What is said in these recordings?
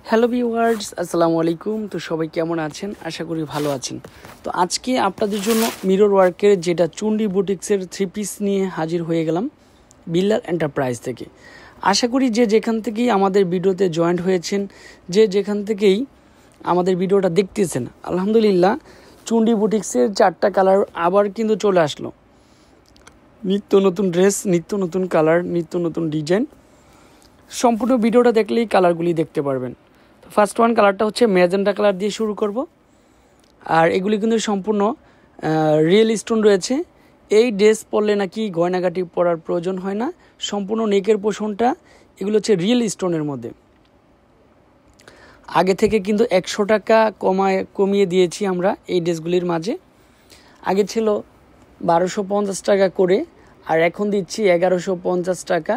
Hello viewers, আসসালামু আলাইকুম। তো সবাই কেমন আছেন? আশা করি ভালো আছেন। তো আজকে আপনাদের জন্য মিরর ওয়ার্কের যেটা চুন্ডি বুটিক্সের 3 পিস নিয়ে হাজির হয়ে গেলাম বিল্লাল এন্টারপ্রাইজ থেকে। আশা করি যে যেখান থেকেই আমাদের ভিডিওতে জয়েন্ট হয়েছেন, যে যেখান থেকেই আমাদের ভিডিওটা দেখতেছেন, আলহামদুলিল্লাহ চুন্ডি বুটিক্সের 4টা কালার আবার কিন্তু চলে আসলো। নিত্য নতুন ড্রেস, নিত্য নতুন কালার, নিত্য নতুন ডিজাইন। সম্পূর্ণ ভিডিওটা দেখলেই কালারগুলি দেখতে পারবেন। তো ফার্স্ট ওয়ান কালারটা হচ্ছে ম্যাজেন্টা কালার দিয়ে শুরু করব। আর এগুলি কিন্তু সম্পূর্ণ রিয়েল স্টোন রয়েছে। এই ড্রেস পরলে নাকি গয়নাগাটি পরার প্রয়োজন হয় না। সম্পূর্ণ নেকের পোষণটা এগুলো হচ্ছে রিয়েল স্টোনের মধ্যে। আগে থেকে কিন্তু 100 টাকা কমিয়ে দিয়েছি আমরা এই ড্রেসগুলির মাঝে। আগে ছিল 1250 টাকা করে, আর এখন দিচ্ছি 1150 টাকা।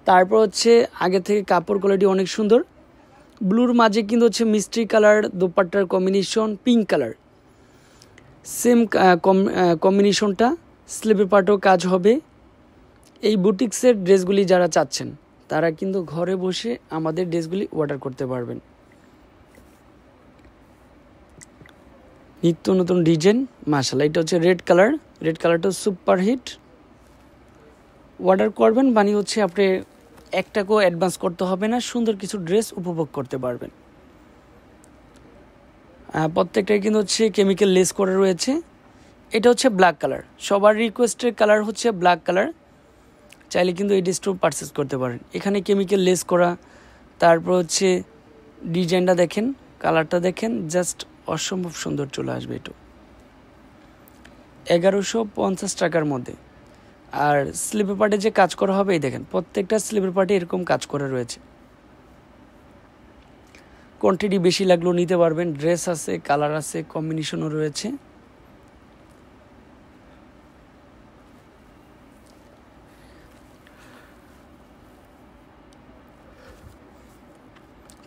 তারপর হচ্ছে আগে থেকে কাপড় কোয়ালিটি অনেক সুন্দর। ব্লুর মাঝে কিন্তু হচ্ছে মিষ্টি কালার দোপাট্টার কম্বিনেশন, পিঙ্ক কালার সেম কম্বিনেশনটা। স্লিপের পার্টও কাজ হবে। এই বুটিক্সের ড্রেসগুলি যারা চাচ্ছেন তারা কিন্তু ঘরে বসে আমাদের ড্রেসগুলি অর্ডার করতে পারবেন। নিত্য নতুন ডিজাইন, মাশাআল্লাহ। এটা হচ্ছে রেড কালার। রেড কালারটা সুপার হিট। অর্ডার করবেন মানে হচ্ছে আপনি 1 টাকাও অ্যাডভান্স করতে হবে না, সুন্দর কিছু ড্রেস উপভোগ করতে পারবেন। প্রত্যেকটাই কিন্তু হচ্ছে কেমিক্যাল লেস করা রয়েছে। এটা হচ্ছে ব্ল্যাক কালার। সবার রিকোয়েস্টের কালার হচ্ছে ব্ল্যাক কালার। চাইলে কিন্তু এই ড্রেসটাও পারচেস করতে পারেন। এখানে কেমিক্যাল লেস করা, তারপর হচ্ছে ডিজাইনটা দেখেন, কালারটা দেখেন, জাস্ট অসম্ভব সুন্দর চলে আসবে। এটা 1150 টাকার মধ্যে। আর স্লিপের পার্টে যে কাজ করা হবে, এই দেখেন প্রত্যেকটা স্লিপের পার্টে এরকম কাজ করা রয়েছে। কোয়ান্টিটি বেশি লাগলেও নিতে পারবেন। ড্রেস আছে, কালার আছে, কম্বিনেশনও রয়েছে।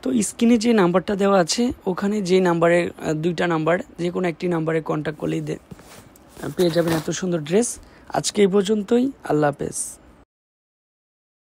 তো স্ক্রিনে যে নাম্বারটা দেওয়া আছে, ওখানে যে নাম্বারে 2টা নাম্বার, যে কোনো একটি নাম্বারে কন্ট্যাক্ট করলেই পেয়ে যাবেন এত সুন্দর ড্রেস। আজকে এই পর্যন্তই। আল্লাহ হাফেজ।